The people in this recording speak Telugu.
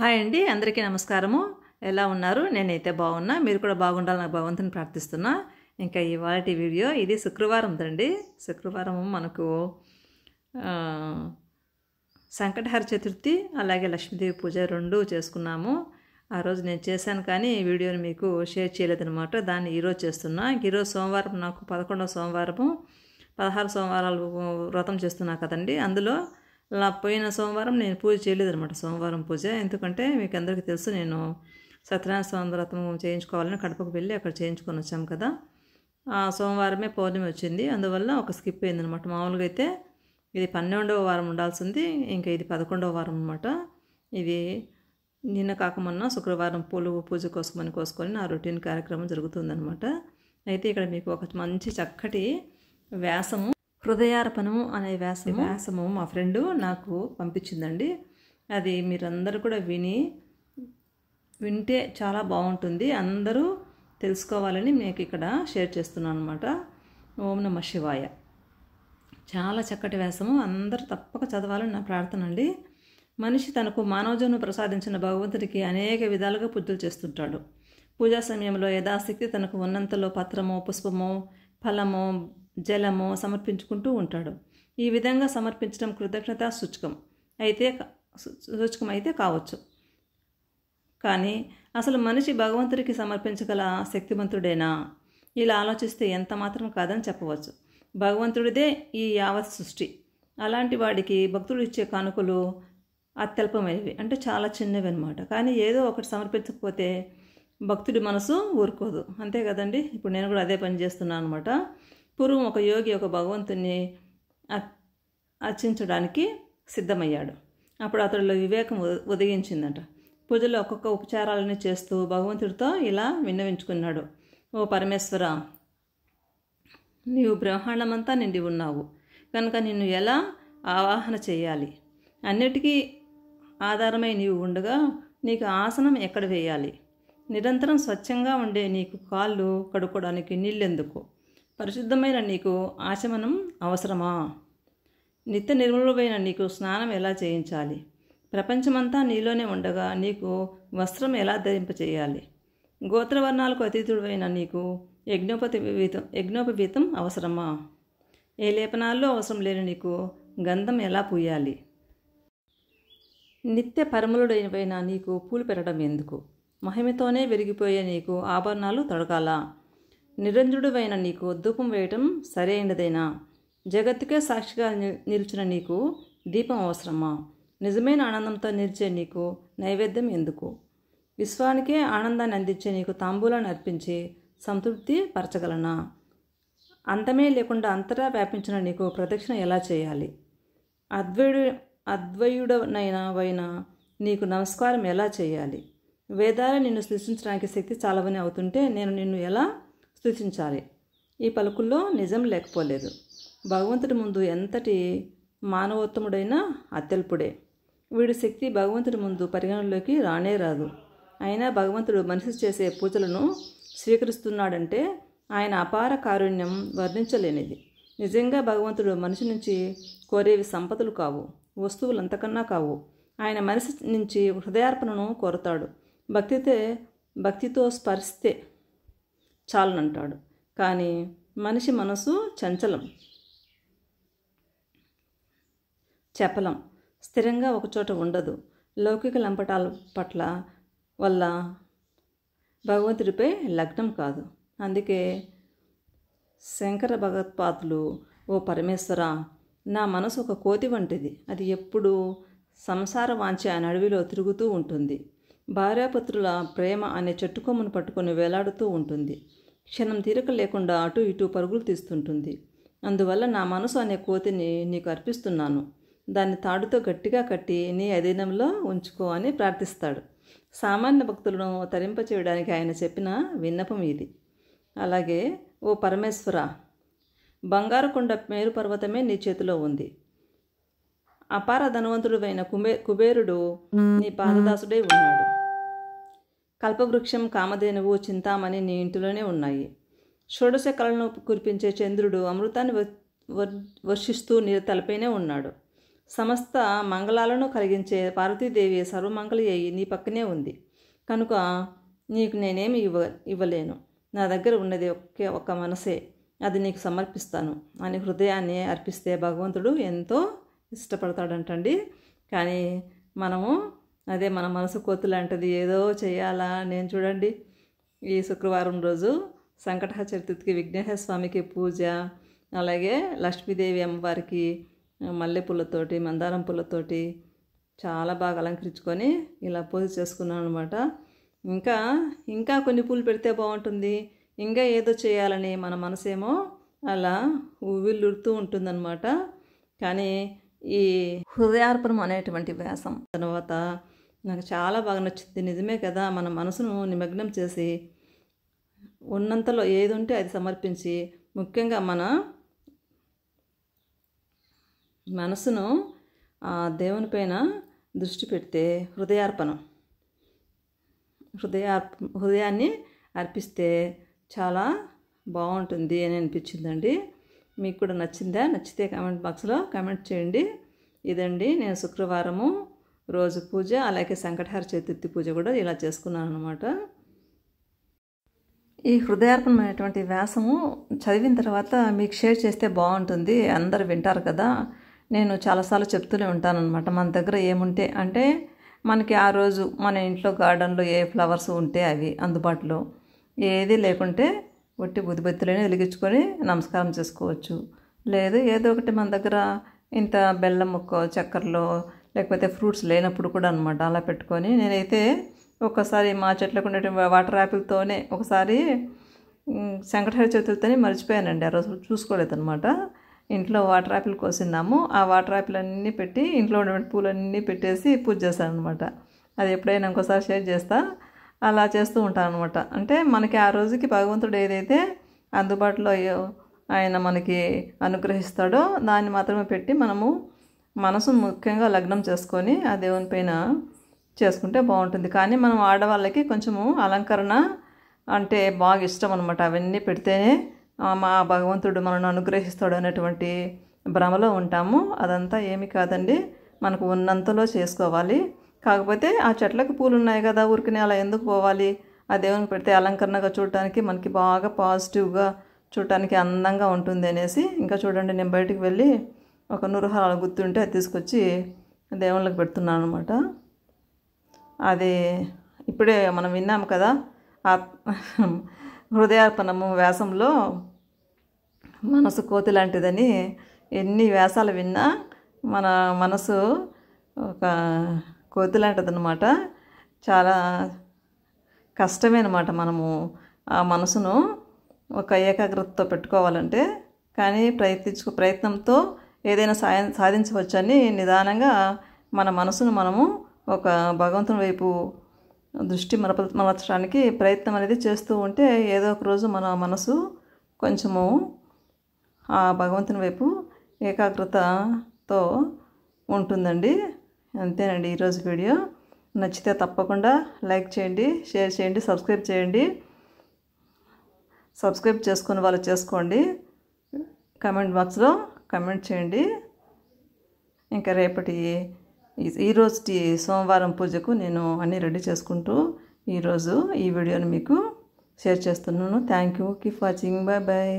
హాయ్ అండి, అందరికీ నమస్కారము. ఎలా ఉన్నారు? నేనైతే బాగున్నా. మీరు కూడా బాగుండాలని భగవంతుని ప్రార్థిస్తున్నా. ఇంకా ఇవాళ వీడియో ఇది శుక్రవారం దండి. శుక్రవారం మనకు సంకటహర చతుర్థి అలాగే లక్ష్మీదేవి పూజ రెండు చేసుకున్నాము. ఆ రోజు నేను చేశాను కానీ ఈ వీడియోని మీకు షేర్ చేయలేదన్నమాట. దాన్ని ఈరోజు చేస్తున్నా. ఈరోజు సోమవారం, నాకు 11వ సోమవారము. 16 సోమవారాలు వ్రతం చేస్తున్నా కదండి. అందులో పోయిన సోమవారం నేను పూజ చేయలేదన్నమాట, సోమవారం పూజ. ఎందుకంటే మీకు అందరికీ తెలుసు, నేను సత్యనారాయణ స్వామి వ్రతం చేయించుకోవాలని కడపకు వెళ్ళి అక్కడ చేయించుకొని వచ్చాం కదా. ఆ సోమవారమే పౌర్ణమి వచ్చింది, అందువల్ల ఒక స్కిప్ అయిందనమాట. మామూలుగా అయితే ఇది 12వ వారం ఉండాల్సింది, ఇంకా ఇది 11వ వారం అనమాట. ఇది నిన్న కాకమన్నా శుక్రవారం పూజ కోసుకొని నా రొటీన్ కార్యక్రమం జరుగుతుందనమాట. అయితే ఇక్కడ మీకు ఒక మంచి చక్కటి వ్యాసము, హృదయార్పణము అనే వ్యాసము మా ఫ్రెండు నాకు పంపించిందండి. అది మీరందరూ కూడా వింటే చాలా బాగుంటుంది, అందరూ తెలుసుకోవాలని మీకు ఇక్కడ షేర్ చేస్తున్నాను అనమాట. ఓం నమ శివాయ. చాలా చక్కటి వ్యాసము, అందరూ తప్పక చదవాలని నా ప్రార్థన అండి. మనిషి తనకు మానవజన్మ ప్రసాదించిన భగవంతుడికి అనేక విధాలుగా పూజలు చేస్తుంటాడు. పూజా సమయంలో యథాశక్తి తనకు ఉన్నంతలో పత్రమో, పుష్పమో, ఫలమో, జలము సమర్పించుకుంటూ ఉంటాడు. ఈ విధంగా సమర్పించడం కృతజ్ఞతా సూచకం అయితే కావచ్చు. కానీ అసలు మనిషి భగవంతుడికి సమర్పించగల శక్తివంతుడేనా? ఇలా ఆలోచిస్తే ఎంత మాత్రం కాదని చెప్పవచ్చు. భగవంతుడిదే ఈ యావత్ సృష్టి. అలాంటి వాడికి భక్తుడు ఇచ్చే కానుకలు అత్యల్పమైనవి, అంటే చాలా చిన్నవి అనమాట. కానీ ఏదో ఒకటి సమర్పించకపోతే భక్తుడి మనసు ఊరుకోదు, అంతే కదండి. ఇప్పుడు నేను కూడా అదే పని చేస్తున్నాను అనమాట. పూర్వం ఒక యోగి ఒక భగవంతుని అర్చించడానికి సిద్ధమయ్యాడు. అప్పుడు అతడిలో వివేకం ఉదయించిందట. పూజలో ఒక్కొక్క ఉపచారాలను చేస్తూ భగవంతుడితో ఇలా విన్నవించుకున్నాడు. ఓ పరమేశ్వర, నీవు బ్రహ్మాండమంతా నిండి ఉన్నావు కనుక నిన్ను ఎలా ఆవాహన చేయాలి? అన్నిటికీ ఆధారమై నీవు ఉండగా నీకు ఆసనం ఎక్కడ వేయాలి? నిరంతరం స్వచ్ఛంగా ఉండే నీకు కాళ్ళు కడుక్కోవడానికి నీళ్ళెందుకు? పరిశుద్ధమైన నీకు ఆచమనం అవసరమా? నిత్య నిర్మలమైన నీకు స్నానం ఎలా చేయించాలి? ప్రపంచమంతా నీలోనే ఉండగా నీకు వస్త్రం ఎలా ధరింపచేయాలి? గోత్రవర్ణాలకు అతీతుడైన నీకు యజ్ఞోపవీతం అవసరమా? ఏ లేపనాల్లో అవసరం లేని నీకు గంధం ఎలా పూయాలి? నిత్య పరములుడైన నీకు పూలు పెరగడం ఎందుకు? మహిమతోనే విరిగిపోయే నీకు ఆభరణాలు తొడగాలా? నిరంజుడువైన నీకు ధూపం వేయటం సరైనదేనా? జగత్తుకే సాక్షిగా నిలిచిన నీకు దీపం అవసరమా? నిజమైన ఆనందంతో నిలిచే నీకు నైవేద్యం ఎందుకు? విశ్వానికే ఆనందాన్ని అందించే నీకు తాంబూలాన్ని అర్పించి సంతృప్తి పరచగలనా? అంతమే లేకుండా అంతటా వ్యాపించిన నీకు ప్రదక్షిణ ఎలా చేయాలి? అద్వయుడనైనా నీకు నమస్కారం ఎలా చేయాలి? వేదాలు నిన్ను సృష్టించడానికి శక్తి చాలవని అవుతుంటే నేను నిన్ను ఎలా స్తుతించాలి? ఈ పలుకుల్లో నిజం లేకపోలేదు. భగవంతుడి ముందు ఎంతటి మానవోత్తముడైనా అత్యల్పుడే. వీడి శక్తి భగవంతుడి ముందు పరిగణలోకి రానే రాదు. అయినా భగవంతుడు మనిషి చేసే పూజలను స్వీకరిస్తున్నాడంటే ఆయన అపార కారుణ్యం వర్ణించలేనిది. నిజంగా భగవంతుడు మనిషి నుంచి కోరేవి సంపదలు కావు, వస్తువులు అంతకన్నా కావు. ఆయన మనిషి నుంచి హృదయార్పణను కోరుతాడు. భక్తితో స్పరిస్తే చాలనంటాడు. కానీ మనిషి మనసు చపలం, స్థిరంగా ఒకచోట ఉండదు. లౌకిక లంపటాల పట్ల వల్ల భగవంతుడిపై లగ్నం కాదు. అందుకే శంకర భగవత్పాదులు, ఓ పరమేశ్వర, నా మనసు ఒక కోతి వంటిది. అది ఎప్పుడూ సంసార వాంఛ అనే అడవిలో తిరుగుతూ ఉంటుంది. భార్యాపుత్రుల ప్రేమ అనే చెట్టు కొమ్మను పట్టుకొని వేలాడుతూ ఉంటుంది. క్షణం తీరిక లేకుండా అటు ఇటు పరుగులు తీస్తుంటుంది. అందువల్ల నా మనసు అనే కోతిని నీకు అర్పిస్తున్నాను. దాన్ని తాడుతో గట్టిగా కట్టి నీ అధీనంలో ఉంచుకో అని ప్రార్థిస్తాడు. సామాన్య భక్తులను తరింపచేయడానికి ఆయన చెప్పిన విన్నపం ఇది. అలాగే ఓ పరమేశ్వర, బంగారు కొండ మేరు పర్వతమే నీ చేతిలో ఉంది. అపార ధనవంతుడువైన కుబేరుడు నీ పాదదాసుడై ఉన్నాడు. కల్పవృక్షం, కామధేనువు, చింతామణి నీ ఇంటిలోనే ఉన్నాయి. షోడశ కళలను కురిపించే చంద్రుడు అమృతాన్ని వర్షిస్తూ నీ తలపైనే ఉన్నాడు. సమస్త మంగళాలను కలిగించే పార్వతీదేవి సర్వమంగళి అయి నీ పక్కనే ఉంది కనుక నీకు నేనేమి ఇవ్వలేను. నా దగ్గర ఉన్నది ఒక్క మనసే, అది నీకు సమర్పిస్తాను అని హృదయాన్ని అర్పిస్తే భగవంతుడు ఎంతో ఇష్టపడతాడంటండి. కానీ మనము అదే మన మనసు కోతులాంటిది ఏదో చేయాలా. నేను చూడండి, ఈ శుక్రవారం రోజు సంకటహర చతుర్థికి విఘ్నేశ్వర స్వామికి పూజ, అలాగే లక్ష్మీదేవి అమ్మవారికి మల్లెపూలతోటి మందారం పూలతోటి చాలా బాగా అలంకరించుకొని ఇలా పూజ చేసుకున్నాను అనమాట. ఇంకా కొన్ని పూలు పెడితే బాగుంటుంది, ఇంకా ఏదో చేయాలని మన మనసేమో అలా ఉవ్విల్లుడుతూ ఉంటుందన్నమాట. కానీ ఈ హృదయార్పణం అనేటువంటి వ్యాసం తర్వాత నాకు చాలా బాగా నచ్చింది. నిజమే కదా, మన మనసును నిమగ్నం చేసి ఉన్నంతలో ఏది ఉంటే అది సమర్పించి, ముఖ్యంగా మన మనసును దేవుని పైన దృష్టి పెడితే హృదయాన్ని అర్పిస్తే చాలా బాగుంటుంది అని అనిపించిందండి. మీకు కూడా నచ్చిందా? నచ్చితే కామెంట్ బాక్స్లో కామెంట్ చేయండి. ఇదండి నేను శుక్రవారము రోజు పూజ, అలాగే సంకటహర చతుర్థి పూజ కూడా ఇలా చేసుకున్నాను అనమాట. ఈ హృదయార్పణం అనేటువంటి వ్యాసము చదివిన తర్వాత మీకు షేర్ చేస్తే బాగుంటుంది, అందరు వింటారు కదా. నేను చాలాసార్లు చెప్తూనే ఉంటానన్నమాట. మన దగ్గర ఏముంటే అంటే మనకి ఆ రోజు మన ఇంట్లో గార్డెన్లో ఏ ఫ్లవర్స్ ఉంటే అవి అందుబాటులో, ఏది లేకుంటే ఒట్టి బుద్ధిబత్తులని వెలిగించుకొని నమస్కారం చేసుకోవచ్చు. లేదు ఏదో ఒకటి మన దగ్గర ఇంత బెల్లం ముక్క చక్కెరలో లేకపోతే ఫ్రూట్స్ లేనప్పుడు కూడా అనమాట అలా పెట్టుకొని, నేనైతే ఒక్కసారి మా చెట్లకు ఉండే వాటర్ యాపిల్తోనే ఒకసారి సంకటహర చతుర్థిని మర్చిపోయానండి. ఆ రోజు చూసుకోలేదన్నమాట. ఇంట్లో వాటర్ యాపిల్ కోసినాము, ఆ వాటర్ యాపిల్ అన్నీ పెట్టి ఇంట్లో ఉండే పూలన్నీ పెట్టేసి పూజ చేస్తాను అనమాట. అది ఎప్పుడైనా ఇంకోసారి షేర్ చేస్తా. అలా చేస్తూ ఉంటాను అనమాట. అంటే మనకి ఆ రోజుకి భగవంతుడు ఏదైతే అందుబాటులో ఆయన మనకి అనుగ్రహిస్తాడో దాన్ని మాత్రమే పెట్టి మనము మనసు ముఖ్యంగా లగ్నం చేసుకొని ఆ దేవుని పైన చేసుకుంటే బాగుంటుంది. కానీ మనం ఆడవాళ్ళకి కొంచెము అలంకరణ అంటే బాగా ఇష్టం అనమాట. అవన్నీ పెడితేనే మా భగవంతుడు మనల్ని అనుగ్రహిస్తాడు అనేటువంటి భ్రమలో ఉంటాము. అదంతా ఏమీ కాదండి, మనకు ఉన్నంతలో చేసుకోవాలి. కాకపోతే ఆ చెట్లకు పూలు ఉన్నాయి కదా, ఊరికనే అలా ఎందుకు పోవాలి? ఆ దేవునికి పెడితే అలంకరణగా చూడటానికి మనకి బాగా పాజిటివ్గా చూడటానికి అందంగా ఉంటుంది అనేసి. ఇంకా చూడండి, నేను బయటికి వెళ్ళి ఒక 100 హారాలు గుర్తుంటే అది తీసుకొచ్చి దేవుళ్ళకి పెడుతున్నాను అనమాట. అది ఇప్పుడే మనం విన్నాము కదా, హృదయార్పణము వ్యాసంలో మనసు కోతి లాంటిదని. ఎన్ని వ్యాసాలు విన్నా మన మనసు ఒక కోతి లాంటిదన్నమాట. చాలా కష్టమే అన్నమాట మనము ఆ మనసును ఒక ఏకాగ్రతతో పెట్టుకోవాలంటే. కానీ ప్రయత్నంతో ఏదైనా సాధించవచ్చని నిదానంగా మన మనసును మనము ఒక భగవంతుని వైపు దృష్టి మలచడానికి ప్రయత్నం అనేది చేస్తూ ఉంటే ఏదో ఒక రోజు మన మనసు కొంచెము ఆ భగవంతుని వైపు ఏకాగ్రతతో ఉంటుందండి. అంతేనండి ఈరోజు వీడియో. నచ్చితే తప్పకుండా లైక్ చేయండి, షేర్ చేయండి, సబ్స్క్రైబ్ చేయండి. సబ్స్క్రైబ్ చేసుకుని వాళ్ళు చేసుకోండి. కామెంట్ బాక్స్లో కామెంట్ చేయండి. ఇంకా రేపటి ఈరోజు సోమవారం పూజకు నేను అన్నీ రెడీ చేసుకుంటూ ఈరోజు ఈ వీడియోని మీకు షేర్ చేస్తున్నాను. Thank you. Keep watching. Bye bye.